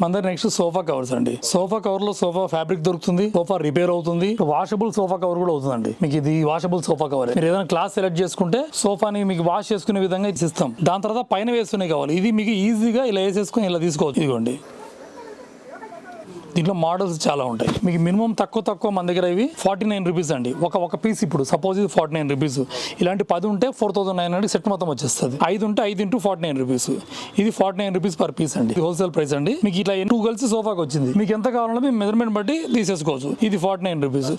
మన దగ్గర next sofa covers అండి. సోఫా కవర్ లో సోఫా ఫ్యాబ్రిక్ దొరుకుతుంది, సోఫా రిపేర్ అవుతుంది, వాషబుల్ సోఫా కవర్ కూడా అవుతుందండి. మీకు ఇది వాషబుల్ సోఫా కవర్. మీరు ఏదైనా క్లాస్ సెలెక్ట్ చేసుకుంటే సోఫాని మీకు వాష్ చేసుకునే విధంగా ఇస్తాం. దాని తర్వాత పైన వేసుకునే కావాలి. ఇది మీకు ఈజీగా ఇలా వేసేసుకుని ఇలా తీసుకోవచ్చు. ఇదిగోండి, దీంట్లో మోడల్స్ చాలా ఉంటాయి. మీకు మినిమం తక్కువ మన దగ్గర ఇవి 49 రూపీస్ అండి. ఒక పీస్. ఇప్పుడు సపోజ్ ఇది 49 రూపీస్. ఇలాంటి 10 ఉంటే 4900 సెట్ మొత్తం వచ్చేస్తుంది. 5 ఉంటే 5 × 49 రూపీస్. ఇది 49 రూపీస్ పర్ పీస్ అండి. హోల్సేల్ ప్రైస్ అండి. మీకు ఇట్లా 2 కలిసి సోఫాకి వచ్చింది. మీకు ఎంత కావాలంటే మీ మెజర్మెంట్ బట్టి తీసేసుకోవచ్చు. ఇది 49 రూపీస్.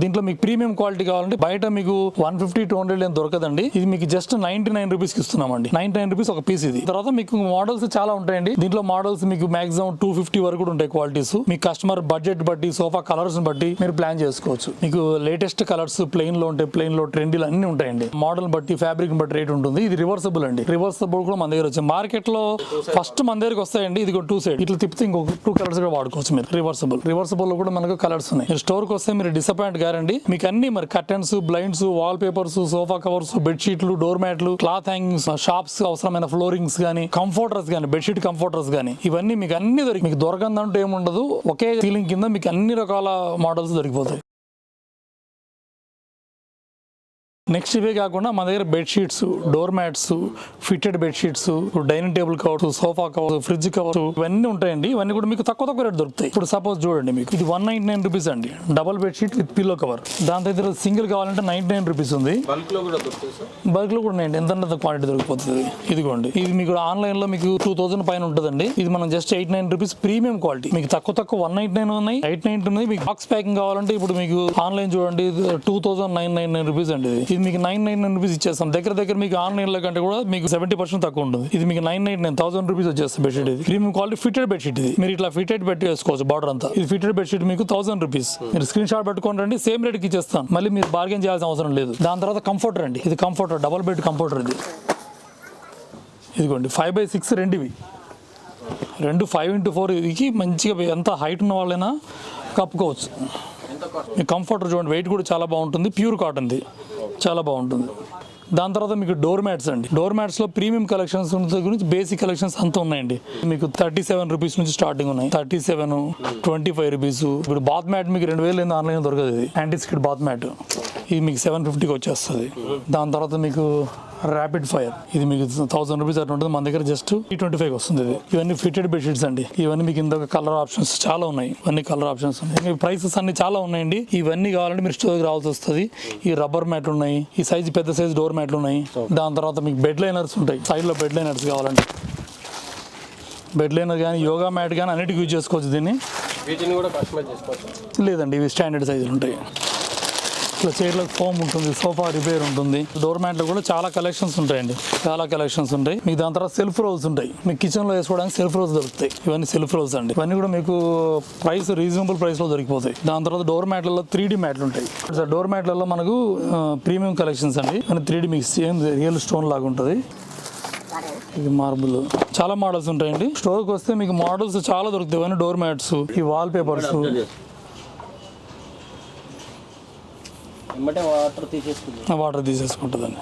దీంట్లో మీకు ప్రీమియం క్వాలిటీ కావాలంటే బయట మీకు 150-200 ఏం దొరకదండి. ఇది మీకు జస్ట్ 99 రూపీస్కి ఇస్తున్నామండి. 99 రూపీస్ ఒక పీస్. ఇది తర్వాత మీకు మోడల్స్ చాలా ఉంటాయండి. దీంట్లో మోడల్స్ మీకు మాక్సిమం 250 వరకు కూడా ఉంటాయి క్వాలిటీస్. మీ కస్టమర్ బడ్జెట్ బట్టి, సోఫా కలర్స్ బట్టి మీరు ప్లాన్ చేసుకోవచ్చు. మీకు లేటెస్ట్ కలర్స్ ప్లెయిన్ లో ఉంటే ప్లెయిన్ లో, ట్రెండీలు అన్ని ఉంటాయండి. మోడల్ బట్టి, ఫ్యాబ్రిక్ బట్టి రేట్ ఉంటుంది. ఇది రివర్సబుల్ అండి. రివర్సబుల్ కూడా మన దగ్గర వచ్చాయి. మార్కెట్ లో ఫస్ట్ మన దగ్గరకు వస్తాయండి. ఇది 2 సైడ్ ఇట్లా తిప్పితే ఇంకొక 2 కలర్స్ కూడా వాడుకోవచ్చు మీరు. రివర్సబుల్ లో కూడా మనకు కలర్స్ ఉన్నాయి. మీరు స్టోర్ కి వస్తే మీరు డిసప్పాయింట్ గారండి. మీకు అన్ని మరి curtains, blinds, wall papers, sofa covers, బెడ్షీట్లు, డోర్ మ్యాట్లు, క్లాత్ హ్యాంగింగ్స్, షాప్స్ అవసరమైన ఫ్లోరింగ్స్ గానీ, కంఫర్టర్స్ గానీ, బెడ్షీట్ కంఫర్టర్స్ గానీ, ఇవన్నీ మీకు అన్ని దొరికి. మీకు దొరకందంటూ ఏముండదు. ఒకే సీలింగ్ కింద మీకు అన్ని రకాల మోడల్స్ దొరికిపోతాయి. నెక్స్ట్ ఇవే కాకుండా మన దగ్గర bedsheets, door mats, fitted bedsheets, dining table covers, sofa covers, fridge covers ఇవన్నీ ఉంటాయండి. ఇవన్నీ కూడా మీకు తక్కువ రేట్ దొరుకుతాయి. ఇప్పుడు సపోజ్ చూడండి, మీకు ఇది 199 రూపీస్ అండి. Double bedsheet with pillow cover. దాని దగ్గర సింగిల్ కావాలంటే 99 రూపీస్ ఉంది. బల్క్ లో కూడా ఉన్నాయండి. ఎంత క్వాంటిటీ దొరికిపోతుంది. ఇదిగోండి, ఇది మీకు ఆన్లైన్ లో మీకు 2000 పైన ఉంటుందండి. ఇది మనం జస్ట్ 89 రూపీస్ ప్రీమియం క్వాలిటీ. మీకు తక్కువ 199 ఉన్నాయి, 890 ఉన్నాయి. మీకు బాక్స్ ప్యాకింగ్ కావాలంటే ఇప్పుడు మీకు ఆన్లైన్ చూడండి 2999 రూపీస్ అండి. ఇది మీకు 999 రూపీస్ ఇచ్చేస్తాం. దగ్గర మీకు ఆన్లైన్ లో కంటే కూడా మీకు 70% తక్కువ ఉంటుంది. ఇది మీకు 999 1000 రూపీస్ వచ్చేస్తుంది బెడ్షీట్. ఇది ప్రీమియం క్వాలిటీ ఫిట్టెడ్ బెడ్షీట్. ఇది మీరు ఇట్లా ఫిట్టెడ్ పెట్టి వేసుకోవచ్చు. బార్డర్ అంతా ఇది ఫిట్టెడ్ బెడ్షీట్ మీకు 1000 రూపీస్. మీరు స్క్రీన్ షాట్ పెట్టుకోండి, సేమ్ రేట్ కి ఇచ్చేస్తాం. మళ్ళీ మీరు బార్గెన్ చేయాల్సిన అవసరం లేదు. దాని తర్వాత కంఫర్టర్ అండి. ఇది కంఫర్టర్, డబల్ బెడ్ కంఫర్టర్. ఇది ఇదిగోండి 5/6 రెండు. ఇవి 5x4 ఇది మంచిగా ఎంత హైట్ ఉన్న వాళ్ళైనా కప్పుకోవచ్చు. మీ కంఫర్టర్ చూడండి, వెయిట్ కూడా చాలా బాగుంటుంది. ప్యూర్ కాటన్ది, చాలా బాగుంటుంది. దాని తర్వాత మీకు డోర్ మ్యాట్స్ అండి. డోర్ మ్యాట్స్ లో ప్రీమియం కలెక్షన్స్ గురించి బేసిక్ కలెక్షన్స్ అంతా ఉన్నాయండి. మీకు 37 రూపీస్ నుంచి స్టార్టింగ్ ఉన్నాయి. 37, 25 రూపీస్. ఇప్పుడు బాత్ మ్యాట్ మీకు 2000 ఆన్లైన్ దొరకదు. ఇది యాంటీస్కిడ్ బాత్ మ్యాట్. ఇది మీకు 750కి వచ్చేస్తుంది. దాని తర్వాత మీకు ర్యాపిడ్ ఫైర్. ఇది మీకు 1000 రూపీస్ అట్లా ఉంటుంది. మన దగ్గర జస్ట్ 325 వస్తుంది. ఇది ఇవన్నీ ఫిట్టెడ్ బెడ్షీట్స్ అండి. ఇవన్నీ మీకు ఇంత కలర్ ఆప్షన్స్ చాలా ఉన్నాయి. ఇవన్నీ కలర్ ఆప్షన్స్ ఉన్నాయి. ప్రైసెస్ అన్ని చాలా ఉన్నాయండి. ఇవన్నీ కావాలంటే మీరు స్టోర్కి రావాల్సి వస్తుంది. ఈ రబ్బర్ మ్యాట్ ఉన్నాయి, ఈ సైజు పెద్ద సైజు డోర్ మ్యాట్లు ఉన్నాయి. దాని తర్వాత మీకు బెడ్ లైనర్స్ ఉంటాయి. సైడ్ లో బెడ్ లైనర్స్ కావాలంటే బెడ్ లైనర్ కానీ, యోగా మ్యాట్ కానీ అన్నిటికీ యూజ్ చేసుకోవచ్చు. దీన్ని లేదండి, ఇవి స్టాండర్డ్ సైజులు ఉంటాయి. ఇట్లా చైర్లకు ఫోమ్ ఉంటుంది, సోఫా రిపేర్ ఉంటుంది. డోర్ మ్యాట్లో కూడా చాలా కలెక్షన్స్ ఉంటాయండి. చాలా కలెక్షన్స్ ఉంటాయి. మీకు దాని తర్వాత సెల్ఫ్ రోల్స్ ఉంటాయి. మీకు కిచెన్ లో వేసుకోవడానికి సెల్ఫ్ రోల్స్ దొరుకుతాయి. ఇవన్నీ సెల్ఫ్ రోల్స్ అండి. ఇవన్నీ కూడా మీకు ప్రైస్ రీజనబుల్ ప్రైస్ లో దొరికిపోతాయి. దాని తర్వాత డోర్ మ్యాట్లలో 3D మ్యాట్లు ఉంటాయి. డోర్ మ్యాట్లలో మనకు ప్రీమియం కలెక్షన్స్ అండి. 3D మీకు సేమ్ రియల్ స్టోన్ లాగా ఉంటుంది. ఇది మార్బుల్. చాలా మోడల్స్ ఉంటాయండి. స్టోర్కి వస్తే మీకు మోడల్స్ చాలా దొరుకుతాయి. ఇవన్నీ డోర్ మ్యాట్స్, ఈ వాల్ పేపర్స్. వాటర్ తీసేసుకుంటుందండి.